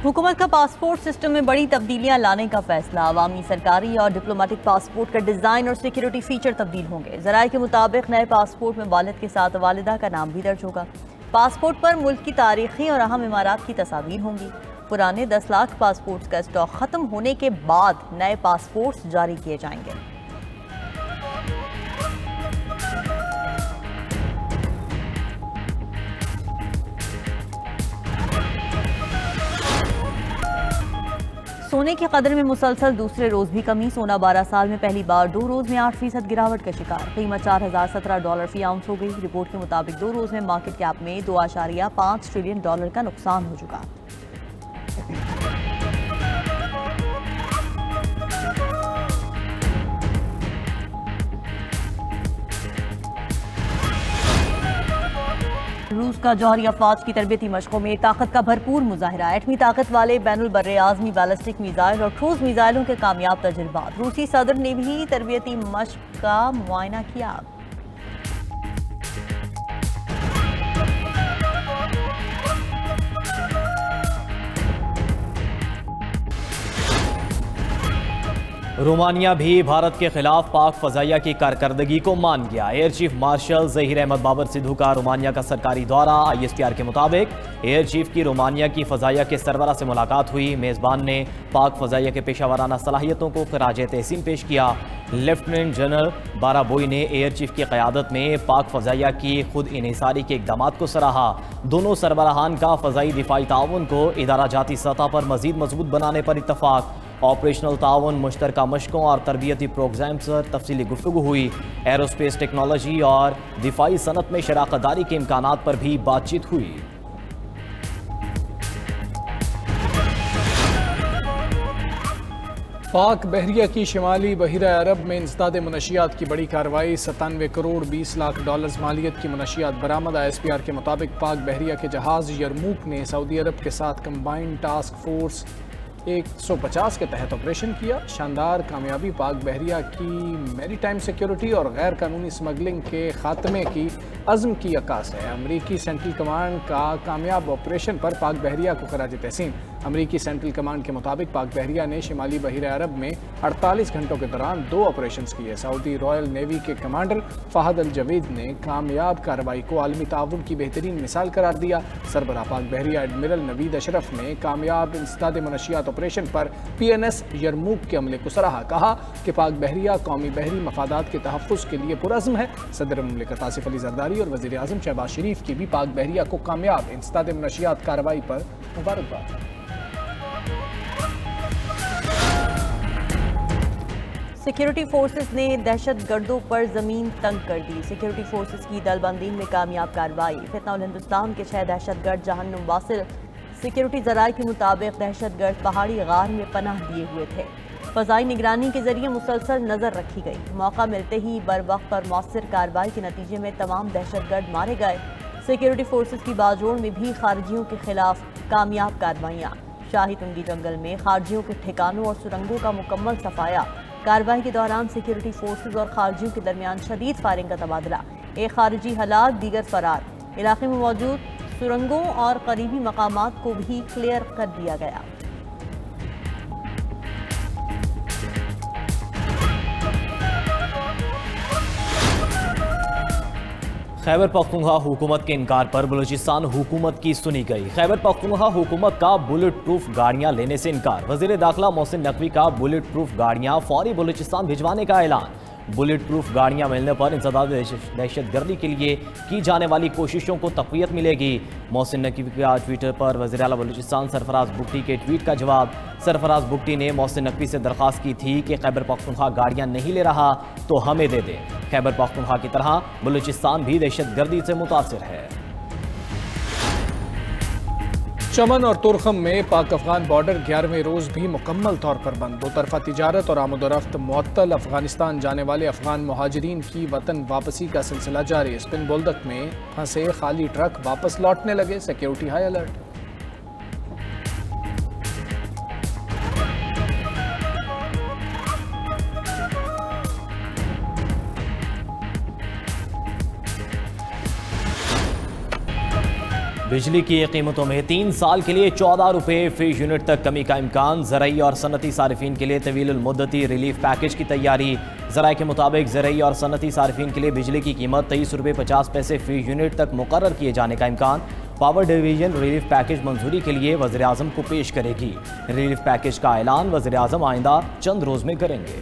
हुकूमत का passport system में बड़ी तब्दीलियां लाने का फैसला। अवामी, सरकारी और डिप्लोमेटिक पासपोर्ट का डिज़ाइन और सिक्योरिटी फीचर तब्दील होंगे। ज़राए के मुताबिक नए पासपोर्ट में वालिद के साथ वालिदा का नाम भी दर्ज होगा। पासपोर्ट पर मुल्क की तारीखी और अहम इमारात की तस्वीर होंगी। पुराने 10 लाख पासपोर्ट्स का स्टॉक खत्म होने के बाद नए पासपोर्ट्स जारी किए जाएंगे। सोने की कदर में मुसलसल दूसरे रोज भी कमी। सोना 12 साल में पहली बार 2 रोज में 8% गिरावट का शिकार। कीमत $4017 फी आउंस हो गई। रिपोर्ट के मुताबिक 2 रोज में मार्केट कैप में $2.5 ट्रिलियन का नुकसान हो चुका। रूस का जौहरी अफवाज की तरबियती मशकों में ताकत का भरपूर मुजाहरा। एटमी ताकत वाले बैनुल बर्रे आज़मी बैलिस्टिक मिसाइल और क्रूज मिसाइलों के कामयाब तजुर्बात। रूसी सदर ने भी तरबियती मशक का मुआयना किया। रोमानिया भी भारत के खिलाफ पाक फजाइया की कारकर्दगी को मान गया। Air chief marshal Zaheer Ahmed Babar Sidhu का रोमानिया का सरकारी दौरा। ISPR के मुताबिक एयर चीफ की रोमानिया की फजाइया के सरबरा से मुलाकात हुई। मेज़बान ने पाक फजाइया के पेशावराना सलाहियतों को खराज तहसीन पेश किया। लेफ्टिनेंट जनरल बाराबोई ने एयर चीफ की क़यादत में पाक फजाइया की खुद इन्हिसारी के इक़दाम को सराहा। दोनों सरबराहान का फ़ज़ाई दिफाई ताउन को इदारा जाती सतह पर मज़ीद मजबूत बनाने पर इत्तफ़ाक़। ऑपरेशनल ताउन, मुश्तरका मशकों और तरबियती प्रोग्राम्स पर तफसीली गुफ्तगू हुई। एरोस्पेस टेक्नोलॉजी और दिफाई सनत में शराकतदारी के इम्कानात पर भी बातचीत हुई। पाक बहरिया की शिमाली बहिरा अरब में इंसदाद मनशियात की बड़ी कार्रवाई। 97 करोड़ 20 लाख डॉलर्स मालियत की मनशियात बरामद। ISPR के मुताबिक पाक बहरिया के जहाज यरमूक ने सऊदी अरब के साथ कंबाइंड टास्क फोर्स 150 के तहत ऑपरेशन किया। शानदार कामयाबी पाक बहरिया की मैरीटाइम सिक्योरिटी और गैर कानूनी स्मगलिंग के खात्मे की अज़्म की अक्कास है। अमरीकी सेंट्रल कमांड का कामयाब ऑपरेशन पर पाक बहरिया को खराज तहसीन। अमरीकी सेंट्रल कमांड के मुताबिक पाक बहरिया ने शिमाली बहिरा अरब में 48 घंटों के दौरान 2 ऑपरेशन किए। सऊदी रॉयल नेवी के कमांडर फ़हद अल जवेद ने कामयाब कार्रवाई को आलमी ताउन की बेहतरीन मिसाल करार दिया। सरबराह पाक बहरिया एडमिरल नवीद अशरफ ने कामयाब इंसदाद मनशियात ऑपरेशन पर PNS यरमूक के अमले को सराहा। कहा कि पाक बहरिया कौमी बहरी मफादात के तहफ़्फ़ुज़ के लिए पुरअज़्म है। सदर मुमलिकत आसिफ अली ज़रदारी और वज़ीर आज़म शहबाज शरीफ की भी पाक बहरिया को कामयाब इंसदाद मनशियात कार्रवाई पर मुबारकबाद। सिक्योरिटी फोर्सेस ने दहशत गर्दों पर जमीन तंग कर दी। सिक्योरिटी फोर्सेस की दलबंदी में कामयाब कार्रवाई। फितनउल हिंदुस्तान के 6 दहशतगर्द जहन्नुम वासिल। सिक्योरिटी ज़राए के मुताबिक दहशतगर्द पहाड़ी गार में पनाह दिए हुए थे। फ़ज़ाई निगरानी के जरिए मुसलसल नज़र रखी गई। मौका मिलते ही बर वक्त और मौसर कार्रवाई के नतीजे में तमाम दहशतगर्द मारे गए। सिक्योरिटी फोर्सेस की बाजोड़ में भी खारजियों के खिलाफ कामयाब कार्रवाइयाँ। शाही तुंगी जंगल में खारजियों के ठिकानों और सुरंगों का मुकम्मल सफाया। कार्रवाई के दौरान सिक्योरिटी फोर्सेज और खारजियों के दरमियान शदीद फायरिंग का तबादला। एक खारजी हलाक, दीगर फरार। इलाके में मौजूद सुरंगों और करीबी मकामात को भी क्लियर कर दिया गया। खैबर पख्तूनख्वा हुकूमत के इनकार पर बलूचिस्तान हुकूमत की सुनी गई। खैबर पख्तूनख्वा हुकूमत का बुलेट प्रूफ गाड़ियां लेने से इनकार। वज़ीर दाखिला मोहसिन नकवी का बुलेट प्रूफ गाड़ियां फौरी बलूचिस्तान भिजवाने का ऐलान। बुलेट प्रूफ गाड़ियां मिलने पर इंसदाद दहशतगर्दी के लिए की जाने वाली कोशिशों को तक़वियत मिलेगी। मोहसिन नकवी का ट्विटर पर वज़ीर आला बलूचिस्तान सरफराज बुगटी के ट्वीट का जवाब। सरफराज बुगटी ने मोहसिन नकवी से दरख्वास्त की थी कि खैबर पख्तूनख्वा गाड़ियां नहीं ले रहा तो हमें दे दे। खैबर पख्तूनख्वा की तरह बलूचिस्तान भी दहशतगर्दी से मुतासिर है। चमन और तुरखम में पाक अफगान बॉर्डर 11वें रोज़ भी मुकम्मल तौर पर बंद। दो तरफा तिजारत और आमदोरफ्त मुअत्तल। अफगानिस्तान जाने वाले अफगान मुहाजिरीन की वतन वापसी का सिलसिला जारी। स्पिन बोल्दक में फंसे खाली ट्रक वापस लौटने लगे। Security high alert. बिजली की कीमतों में 3 साल के लिए 14 रुपये फी यूनिट तक कमी का इम्कान। ज़राई और सनती सारिफीन के लिए तवील मुद्दती रिलीफ पैकेज की तैयारी। ज़राई के मुताबिक ज़राई और सनती सारिफीन के लिए बिजली की कीमत 23 रुपये 50 पैसे फी यूनिट तक मुकर्रर किए जाने का इम्कान। पावर डिवीजन रिलीफ पैकेज मंजूरी के लिए वज़ीर आज़म को पेश करेगी। रिलीफ पैकेज का ऐलान वज़ीर आज़म आइंदा चंद रोज़ में करेंगे।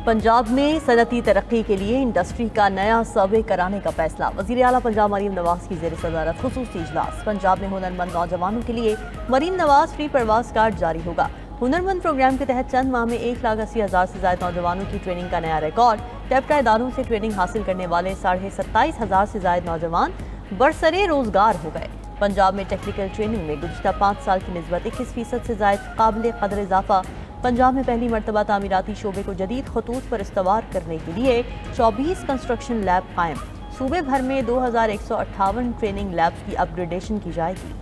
पंजाब में सनती तरक्की के लिए इंडस्ट्री का नया सर्वे कराने का फैसला। वज़ीर आला पंजाब मरीम नवाज की ज़ेर सदारत खुसूसी इजलास। पंजाब में हुनरमंद नौजवानों के लिए मरीम नवाज फ्री प्रवास कार्ड जारी होगा। हुनरमंद प्रोग्राम के तहत चंद माह में 1,80,000 से ज्यादा नौजवानों की ट्रेनिंग का नया रिकॉर्ड। टैबका इदारों से ट्रेनिंग हासिल करने वाले 27,500 से ज्यादा नौजवान बरसरे रोजगार हो गए। पंजाब में टेक्निकल ट्रेनिंग में गुज़िश्ता 5 साल की निस्बत 21% से ज्यादा काबिल कदर इजाफा। पंजाब में पहली मरतबा तामीराती शोबे को जदीद खतूत पर इस्तवार करने के लिए 24 कंस्ट्रक्शन लैब कायम। सूबे भर में 2,158 ट्रेनिंग लैब्स की अपग्रेडेशन की जाएगी।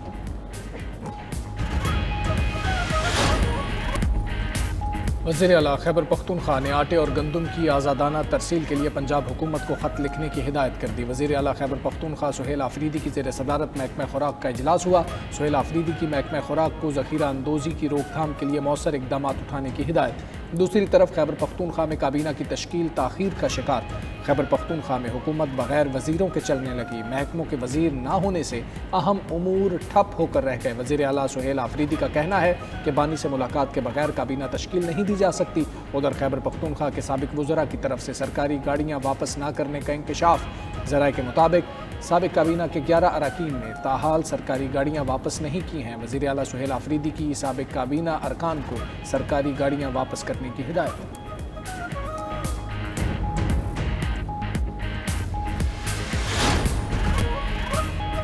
वज़ीर आला खैबर पख्तूनख्वा ने आटे और गंदम की आज़ादाना तरसील के लिए पंजाब हुकूमत को ख़त लिखने की हिदायत कर दी। वज़ीर आला खैबर पख्तूनख्वा सुहेल आफरीदी की ज़ेर सदारत महकमा खुराक का इजलास हुआ। सुहेल आफरीदी की महकमा खुराक को ज़ख़ीरा अंदोज़ी की रोकथाम के लिए मौसर इक़दाम उठाने की हिदायत। दूसरी तरफ खैबर पख्तूनख्वा में काबीना की तश्कील ताख़ीर का शिकार। खैबर पख्तूनख्वा में हुकूमत बगैर वज़ीरों के चलने लगी। महकमों के वज़ीर ना होने से अहम उमूर ठप होकर रह गए। वज़ीर आला सुहेल आफरीदी का कहना है कि बानी से मुलाकात के बगैर काबीना तश्कील नहीं दी जा सकती। उधर खैबर पख्तूनख्वा के साबिक वज़रा की तरफ से सरकारी गाड़ियाँ वापस ना करने का इंकशाफ। ज़राए के मुताबिक साबिक काबीना के 11 अरकान ने ताहाल सरकारी गाड़ियाँ वापस नहीं की हैं। वज़ीर आला सुहेल आफरीदी की साबिक काबीना अरकान को सरकारी गाड़ियाँ वापस करने की हिदायत।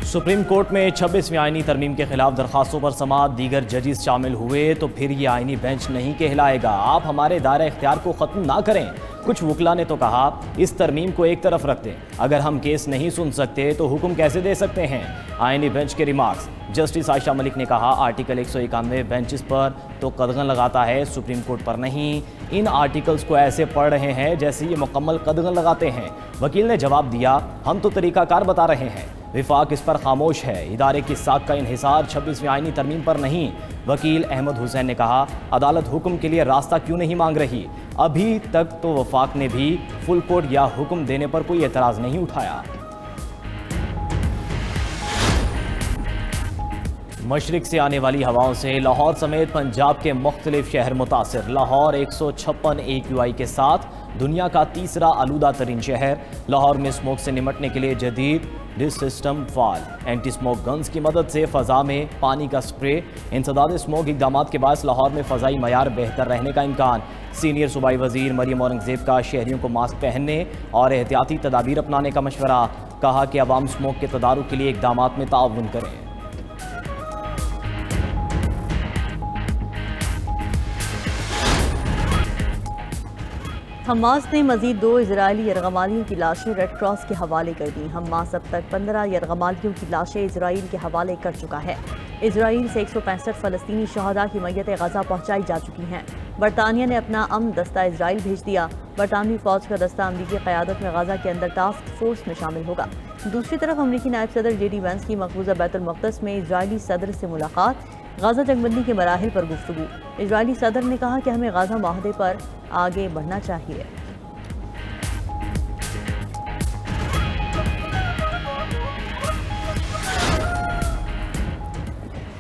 सुप्रीम कोर्ट में 26वीं आईनी तरमीम के खिलाफ दरखास्तों पर समाअत। दीगर जजेस शामिल हुए तो फिर ये आईनी बेंच नहीं कहलाएगा। आप हमारे दायरा इख्तियार को ख़त्म ना करें। कुछ वकला ने तो कहा इस तरमीम को एक तरफ रख दें। अगर हम केस नहीं सुन सकते तो हुक्म कैसे दे सकते हैं। आईनी बेंच के रिमार्क्स। जस्टिस आयशा मलिक ने कहा आर्टिकल 191 बेंचेस पर तो कदगन लगाता है, सुप्रीम कोर्ट पर नहीं। इन आर्टिकल्स को ऐसे पढ़ रहे हैं जैसे ये मुकम्मल कदगन लगाते हैं। वकील ने जवाब दिया हम तो तरीकाकार बता रहे हैं, विफाक इस पर खामोश है। इदारे की साख का इन्हिसार 26वीं आईनी तरमीम पर नहीं। वकील अहमद हुसैन ने कहा अदालत हुक्म के लिए रास्ता क्यों नहीं मांग रही। अभी तक तो वफाक ने भी फुल कोर्ट या हुक्म देने पर कोई एतराज़ नहीं उठाया। मशरिक से आने वाली हवाओं से लाहौर समेत पंजाब के मुख्तलिफ शहर मुतासिर। लाहौर 156 AQI के साथ दुनिया का तीसरा आलूदा तरीन शहर। लाहौर में स्मोक से निमटने के लिए जदीद डिस सिस्टम फाल, एंटी स्मोक गन्स की मदद से फ़ज़ा में पानी का स्प्रे। इंसदाद स्मोक इक़दाम के बाद लाहौर में फ़ज़ाई मयार बेहतर रहने का इम्कान। सीनियर सूबाई वज़ीर मरियम औरंगज़ेब का शहरियों को मास्क पहनने और एहतियाती तदाबीर अपनाने का मशवरा। कहा कि अवाम स्मोक के तदारुक के लिए इक़दाम में ताउन करें। हमास ने मजीद 2 इजरायली यरगमालियों की लाशें रेड क्रॉस के हवाले कर दी। हमास अब तक 15 यरगमालियों की लाशें इसराइल के हवाले कर चुका है। इसराइल से 165 फ़लस्तीनी शहदा की मैयतें गजा पहुँचाई जा चुकी हैं। बरतानिया ने अपना अमन दस्ता इसराइल भेज दिया। बरतानवी फ़ौज का दस्ता अमरीकी क़यादत में गजा के अंदर टास्क फोर्स में शामिल होगा। दूसरी तरफ अमरीकी नायब सदर JD वैंस की मकबूजा बैतुल मक़दस में इजरायली सदर से मुलाकात। गाज़ा जंगबंदी के मराहिल पर गुफ्तगू। इजरायली सदर ने कहा कि हमें गाज़ा माहदे पर आगे बढ़ना चाहिए।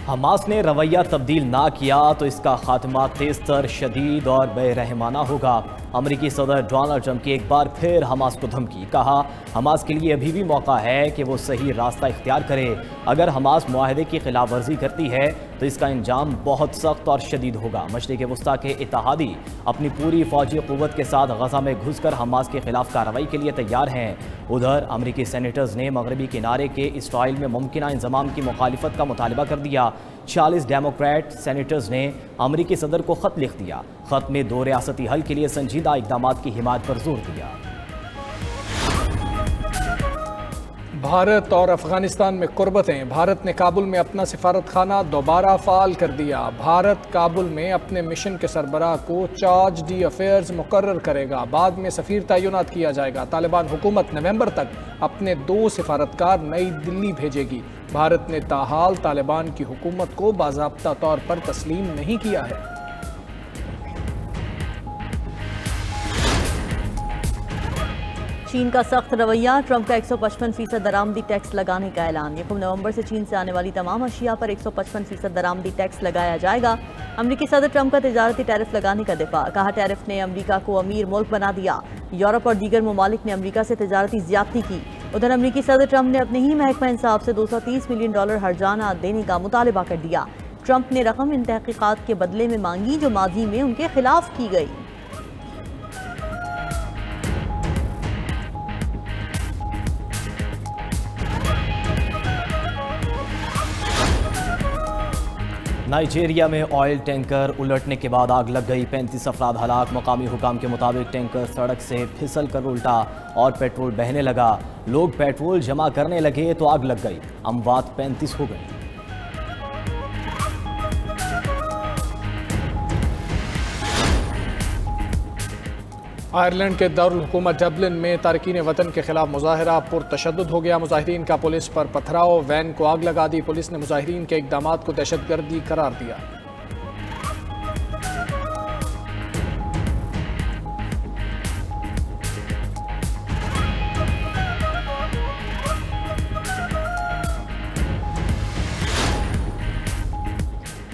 हमास ने रवैया तब्दील ना किया तो इसका खात्मा तेज़तर, शदीद और बेरहमाना होगा। अमरीकी सदर डोनाल्ड ट्रंप की एक बार फिर हमास को धमकी। कहा हमास के लिए अभी भी मौका है कि वो सही रास्ता इख्तियार करे। अगर हमास मुआहदे की खिलाफ वर्जी करती है तो इसका अंजाम बहुत सख्त और शदीद होगा। मशरिक़ वस्ता के इत्तेहादी अपनी पूरी फौजी क़ुव्वत के साथ गजा में घुसकर हमास के खिलाफ कार्रवाई के लिए तैयार हैं। उधर अमरीकी सेनेटर्स ने मगरबी किनारे के इसराइल में मुमकिना इंज़माम की मुखालिफत का मुतालबा कर दिया। 40 डेमोक्रेट सेनेटर्स ने अमरीकी सदर को ख़त लिख दिया। ख़त में 2 रियासती हल के लिए संजीदा इक़दामात की हिमायत पर जोर दिया। भारत और अफगानिस्तान में कुर्बतें। भारत ने काबुल में अपना सिफारत खाना दोबारा फाल कर दिया। भारत काबुल में अपने मिशन के सरबराह को चार्ज डी अफेयर्स मुकर्रर करेगा। बाद में सफीर तैनात किया जाएगा। तालिबान हुकूमत नवंबर तक अपने 2 सिफारतकार नई दिल्ली भेजेगी। भारत ने ताहाल तालिबान की हुकूमत को बाज़ाब्ता तौर पर तस्लीम नहीं किया है। चीन का सख्त रवैया। ट्रंप का 155% दरामदी टैक्स लगाने का ऐलान। 1 नवंबर से चीन से आने वाली तमाम अशिया पर 155% दरामदी टैक्स लगाया जाएगा। अमरीकी सदर ट्रंप का तिजारती टैरिफ लगाने का दिफा। कहा टैरिफ ने अमरीका को अमीर मुल्क बना दिया। यूरोप और दीगर ममालिक ने अमरीका से तिजारती ज्यादती की। उधर अमरीकी सदर ट्रंप ने अपने ही महकमा इंसाफ से $230 मिलियन हर्जाना देने का मुतालबा कर दिया। ट्रंप ने रकम इन तहकीकात के बदले में मांगी जो माजी में उनके खिलाफ की गई। नाइजीरिया में ऑयल टैंकर उलटने के बाद आग लग गई। 35 अफराद हलाक। मकामी हुकाम के मुताबिक टैंकर सड़क से फिसल कर उल्टा और पेट्रोल बहने लगा। लोग पेट्रोल जमा करने लगे तो आग लग गई। अमवात 35 हो गई। आयरलैंड के दारुल हुकूमत डबलिन में तारकीन वतन के खिलाफ मुजाहरा पुरतशद्दुद हो गया। मुजाहिरीन का पुलिस पर पथराव, वैन को आग लगा दी। पुलिस ने मुजाहिरीन के इक़दामात को दहशतगर्दी करार दिया।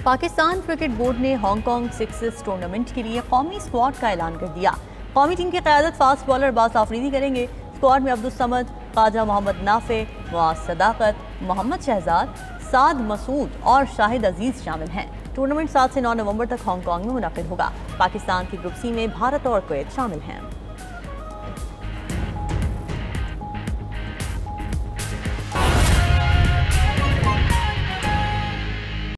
पाकिस्तान क्रिकेट बोर्ड ने हांगकांग सिक्सेस टूर्नामेंट के लिए कौमी स्क्वाड का ऐलान कर दिया। कौमी टीम की क़यादत फास्ट बॉलर बास आफरीदी करेंगे। स्क्वाड में अब्दुल समद, ख्वाजा मोहम्मद नाफे, मुआज सदाकत, मोहम्मद शहजाद, साद मसूद और शाहिद अजीज शामिल हैं। टूर्नामेंट 7 से 9 नवंबर तक हांगकांग में मुनक़िद होगा। पाकिस्तान की ग्रुप सी में भारत और कुवैत शामिल हैं।